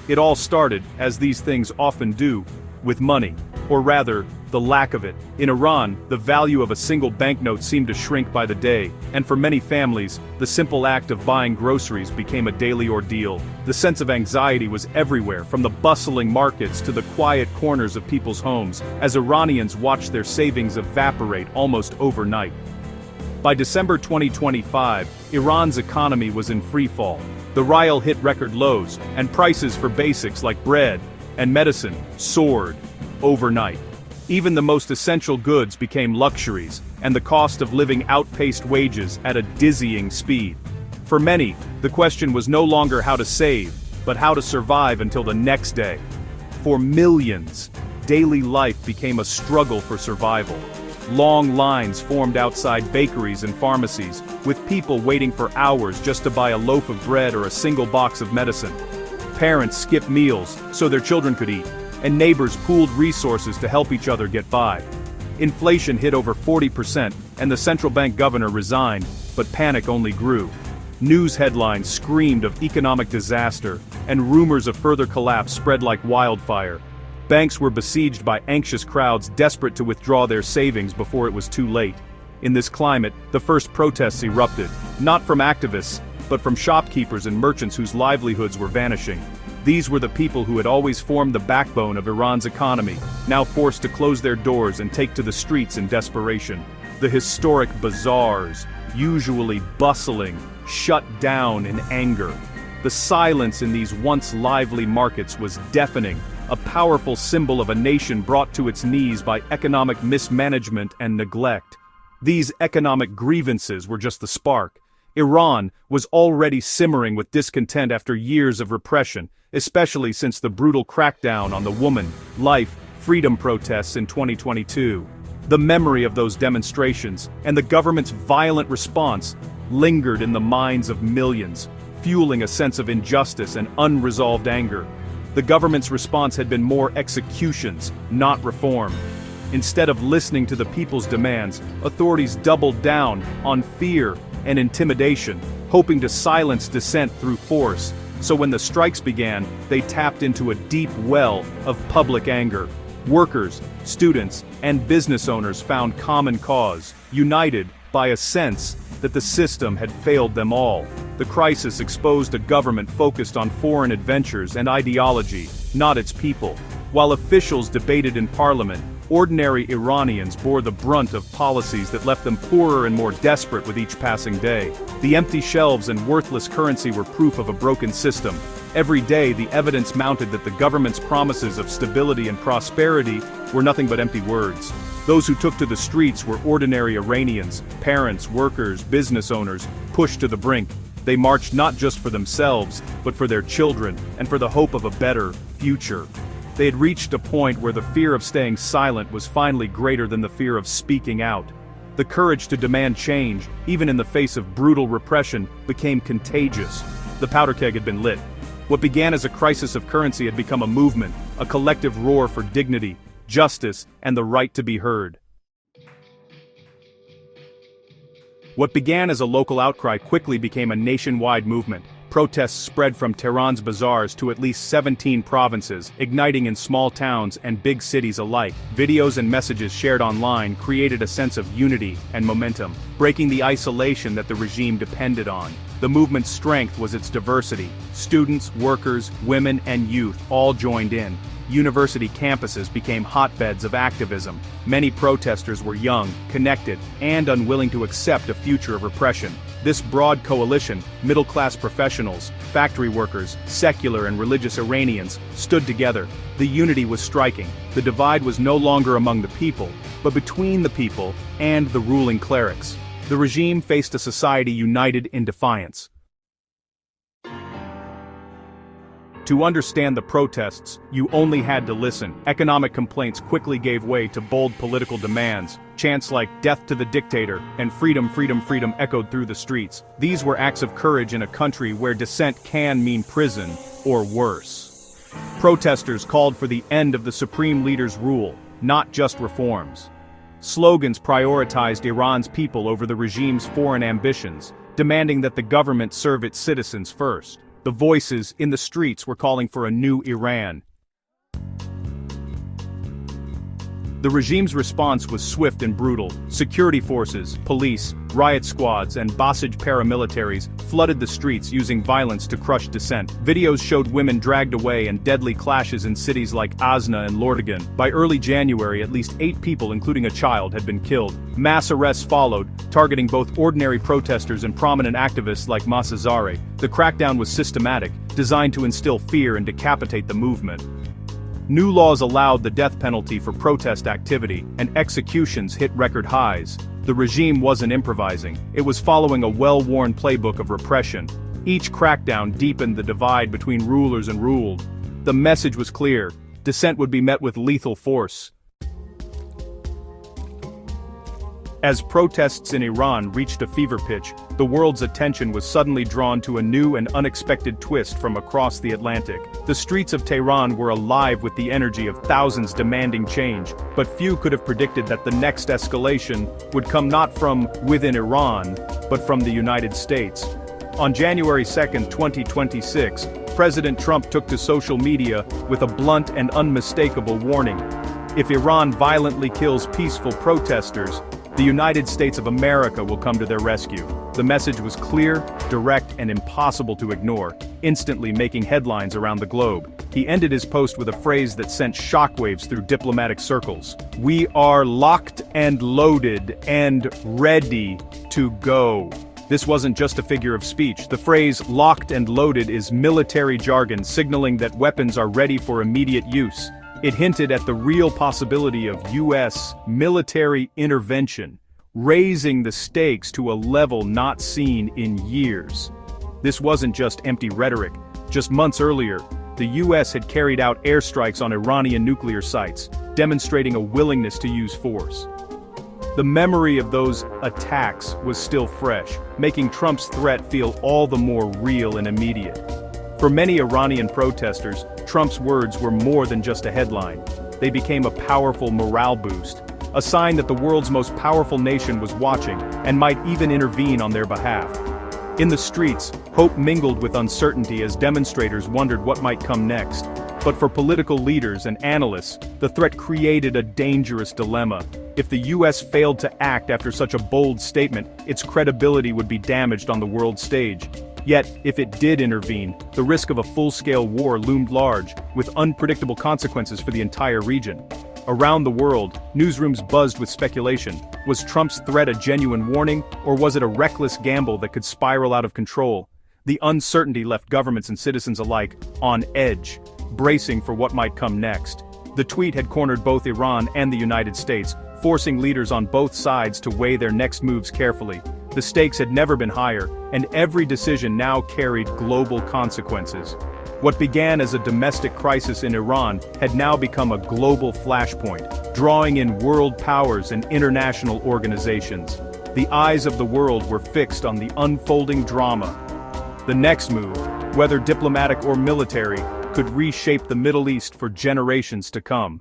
It all started, as these things often do, with money. Or rather, the lack of it. In Iran, the value of a single banknote seemed to shrink by the day, and for many families, the simple act of buying groceries became a daily ordeal. The sense of anxiety was everywhere, from the bustling markets to the quiet corners of people's homes, as Iranians watched their savings evaporate almost overnight. By December 2025, Iran's economy was in freefall. The rial hit record lows, and prices for basics like bread and medicine soared overnight. Even the most essential goods became luxuries, and the cost of living outpaced wages at a dizzying speed. For many, the question was no longer how to save, but how to survive until the next day. For millions, daily life became a struggle for survival. Long lines formed outside bakeries and pharmacies, with people waiting for hours just to buy a loaf of bread or a single box of medicine. Parents skipped meals so their children could eat, and neighbors pooled resources to help each other get by. Inflation hit over 40%, and the central bank governor resigned, but panic only grew. News headlines screamed of economic disaster, and rumors of further collapse spread like wildfire. Banks were besieged by anxious crowds desperate to withdraw their savings before it was too late. In this climate, the first protests erupted, not from activists, but from shopkeepers and merchants whose livelihoods were vanishing. These were the people who had always formed the backbone of Iran's economy, now forced to close their doors and take to the streets in desperation. The historic bazaars, usually bustling, shut down in anger. The silence in these once lively markets was deafening, a powerful symbol of a nation brought to its knees by economic mismanagement and neglect. These economic grievances were just the spark. Iran was already simmering with discontent after years of repression, especially since the brutal crackdown on the woman, life, freedom protests in 2022. The memory of those demonstrations, and the government's violent response, lingered in the minds of millions, fueling a sense of injustice and unresolved anger. The government's response had been more executions, not reform. Instead of listening to the people's demands, authorities doubled down on fear and intimidation, hoping to silence dissent through force. So when the strikes began, they tapped into a deep well of public anger. Workers, students, and business owners found common cause, united by a sense that the system had failed them all. The crisis exposed a government focused on foreign adventures and ideology, not its people. While officials debated in parliament, ordinary Iranians bore the brunt of policies that left them poorer and more desperate with each passing day. The empty shelves and worthless currency were proof of a broken system. Every day, the evidence mounted that the government's promises of stability and prosperity were nothing but empty words. Those who took to the streets were ordinary Iranians, parents, workers, business owners, pushed to the brink. They marched not just for themselves, but for their children, and for the hope of a better future. They had reached a point where the fear of staying silent was finally greater than the fear of speaking out. The courage to demand change, even in the face of brutal repression, became contagious. The powder keg had been lit. What began as a crisis of currency had become a movement, a collective roar for dignity, justice, and the right to be heard. What began as a local outcry quickly became a nationwide movement. Protests spread from Tehran's bazaars to at least 17 provinces, igniting in small towns and big cities alike. Videos and messages shared online created a sense of unity and momentum, breaking the isolation that the regime depended on. The movement's strength was its diversity. Students, workers, women, and youth all joined in. University campuses became hotbeds of activism. Many protesters were young, connected, and unwilling to accept a future of repression. This broad coalition, middle-class professionals, factory workers, secular and religious Iranians, stood together. The unity was striking. The divide was no longer among the people, but between the people and the ruling clerics. The regime faced a society united in defiance. To understand the protests, you only had to listen. Economic complaints quickly gave way to bold political demands. Chants like "Death to the Dictator" and "Freedom, freedom, freedom" echoed through the streets. These were acts of courage in a country where dissent can mean prison or worse. Protesters called for the end of the supreme leader's rule, not just reforms. Slogans prioritized Iran's people over the regime's foreign ambitions, demanding that the government serve its citizens first. The voices in the streets were calling for a new Iran. The regime's response was swift and brutal. Security forces, police, riot squads, and Basij paramilitaries flooded the streets using violence to crush dissent. Videos showed women dragged away and deadly clashes in cities like Azna and Lordagan. By early January, at least 8 people, including a child, had been killed. Mass arrests followed, targeting both ordinary protesters and prominent activists like Masazare. The crackdown was systematic, designed to instill fear and decapitate the movement. New laws allowed the death penalty for protest activity, and executions hit record highs. The regime wasn't improvising, it was following a well-worn playbook of repression. Each crackdown deepened the divide between rulers and ruled. The message was clear: dissent would be met with lethal force. As protests in Iran reached a fever pitch, the world's attention was suddenly drawn to a new and unexpected twist from across the Atlantic. The streets of Tehran were alive with the energy of thousands demanding change, but few could have predicted that the next escalation would come not from within Iran, but from the United States. On January 2, 2026, President Trump took to social media with a blunt and unmistakable warning. If Iran violently kills peaceful protesters, the United States of America will come to their rescue. The message was clear, direct, and impossible to ignore, instantly making headlines around the globe. He ended his post with a phrase that sent shockwaves through diplomatic circles. "We are locked and loaded and ready to go." This wasn't just a figure of speech. The phrase "locked and loaded" is military jargon signaling that weapons are ready for immediate use. It hinted at the real possibility of U.S. military intervention, raising the stakes to a level not seen in years. This wasn't just empty rhetoric. Just months earlier, the U.S. had carried out airstrikes on Iranian nuclear sites, demonstrating a willingness to use force. The memory of those attacks was still fresh, making Trump's threat feel all the more real and immediate. For many Iranian protesters, Trump's words were more than just a headline. They became a powerful morale boost, a sign that the world's most powerful nation was watching and might even intervene on their behalf. In the streets, hope mingled with uncertainty as demonstrators wondered what might come next. But for political leaders and analysts, the threat created a dangerous dilemma. If the U.S. failed to act after such a bold statement, its credibility would be damaged on the world stage. Yet, if it did intervene, the risk of a full-scale war loomed large, with unpredictable consequences for the entire region. Around the world, newsrooms buzzed with speculation. Was Trump's threat a genuine warning, or was it a reckless gamble that could spiral out of control? The uncertainty left governments and citizens alike on edge, bracing for what might come next. The tweet had cornered both Iran and the United States, forcing leaders on both sides to weigh their next moves carefully. The stakes had never been higher, and every decision now carried global consequences. What began as a domestic crisis in Iran had now become a global flashpoint, drawing in world powers and international organizations. The eyes of the world were fixed on the unfolding drama. The next move, whether diplomatic or military, could reshape the Middle East for generations to come.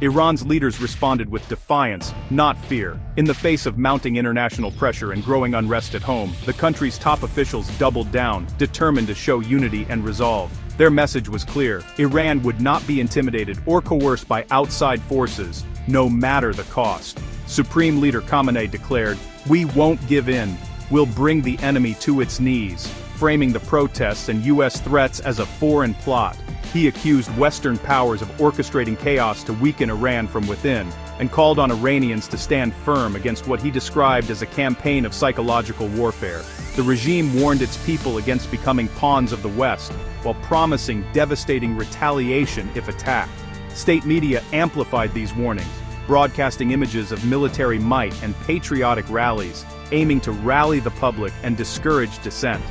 Iran's leaders responded with defiance, not fear. In the face of mounting international pressure and growing unrest at home, the country's top officials doubled down, determined to show unity and resolve. Their message was clear: Iran would not be intimidated or coerced by outside forces, no matter the cost. Supreme Leader Khamenei declared, "We won't give in. We'll bring the enemy to its knees," framing the protests and U.S. threats as a foreign plot. He accused Western powers of orchestrating chaos to weaken Iran from within, and called on Iranians to stand firm against what he described as a campaign of psychological warfare. The regime warned its people against becoming pawns of the West, while promising devastating retaliation if attacked. State media amplified these warnings, broadcasting images of military might and patriotic rallies, aiming to rally the public and discourage dissent.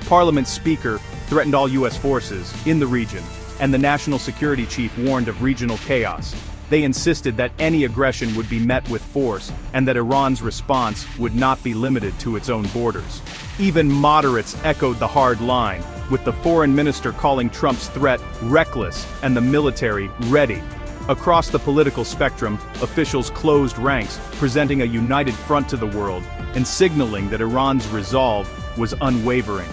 Parliament's speaker threatened all U.S. forces in the region, and the national security chief warned of regional chaos. They insisted that any aggression would be met with force, and that Iran's response would not be limited to its own borders. Even moderates echoed the hard line, with the foreign minister calling Trump's threat reckless and the military ready. Across the political spectrum, officials closed ranks, presenting a united front to the world, and signaling that Iran's resolve was unwavering.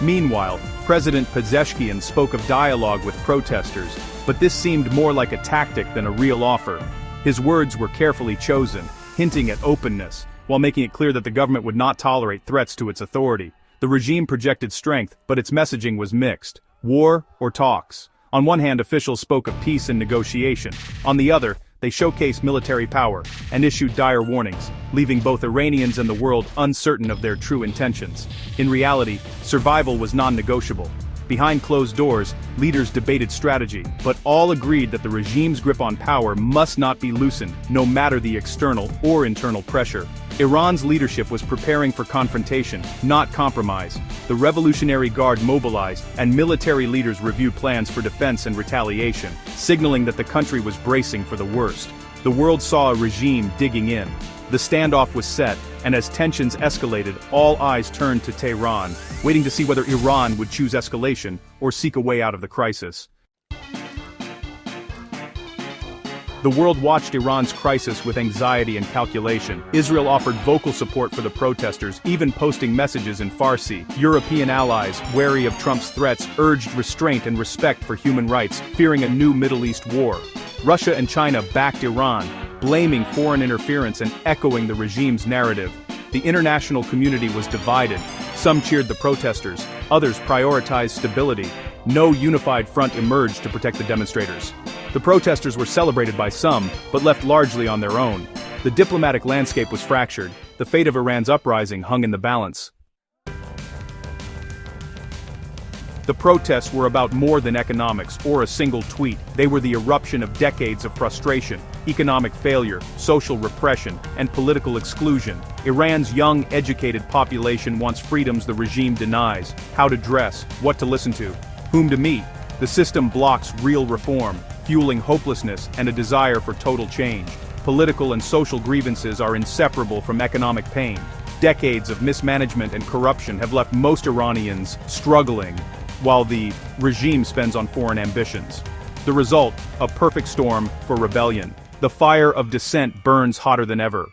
Meanwhile, President Pezeshkian spoke of dialogue with protesters, but this seemed more like a tactic than a real offer. His words were carefully chosen, hinting at openness, while making it clear that the government would not tolerate threats to its authority. The regime projected strength, but its messaging was mixed. War or talks? On one hand, officials spoke of peace and negotiation. On the other, they showcased military power and issued dire warnings, leaving both Iranians and the world uncertain of their true intentions. In reality, survival was non-negotiable. Behind closed doors, leaders debated strategy, but all agreed that the regime's grip on power must not be loosened, no matter the external or internal pressure. Iran's leadership was preparing for confrontation, not compromise. The Revolutionary Guard mobilized, and military leaders reviewed plans for defense and retaliation, signaling that the country was bracing for the worst. The world saw a regime digging in. The standoff was set, and as tensions escalated, all eyes turned to Tehran, waiting to see whether Iran would choose escalation or seek a way out of the crisis. The world watched Iran's crisis with anxiety and calculation. Israel offered vocal support for the protesters, even posting messages in Farsi. European allies, wary of Trump's threats, urged restraint and respect for human rights, fearing a new Middle East war. Russia and China backed Iran, blaming foreign interference and echoing the regime's narrative. The international community was divided. Some cheered the protesters, others prioritized stability. No unified front emerged to protect the demonstrators. The protesters were celebrated by some, but left largely on their own. The diplomatic landscape was fractured. The fate of Iran's uprising hung in the balance. The protests were about more than economics or a single tweet. They were the eruption of decades of frustration, economic failure, social repression, and political exclusion. Iran's young, educated population wants freedoms the regime denies: how to dress, what to listen to, whom to meet. The system blocks real reform, fueling hopelessness and a desire for total change. Political and social grievances are inseparable from economic pain. Decades of mismanagement and corruption have left most Iranians struggling, while the regime spends on foreign ambitions. The result, a perfect storm for rebellion. The fire of dissent burns hotter than ever.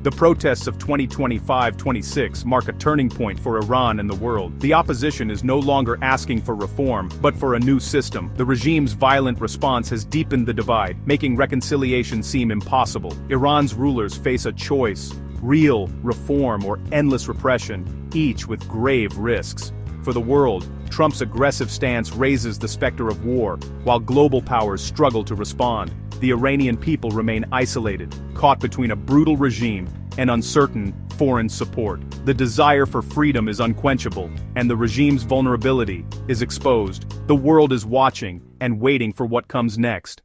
The protests of 2025-26 mark a turning point for Iran and the world. The opposition is no longer asking for reform, but for a new system. The regime's violent response has deepened the divide, making reconciliation seem impossible. Iran's rulers face a choice: real reform or endless repression, each with grave risks. For the world, Trump's aggressive stance raises the specter of war, while global powers struggle to respond. The Iranian people remain isolated, caught between a brutal regime and uncertain foreign support. The desire for freedom is unquenchable, and the regime's vulnerability is exposed. The world is watching and waiting for what comes next.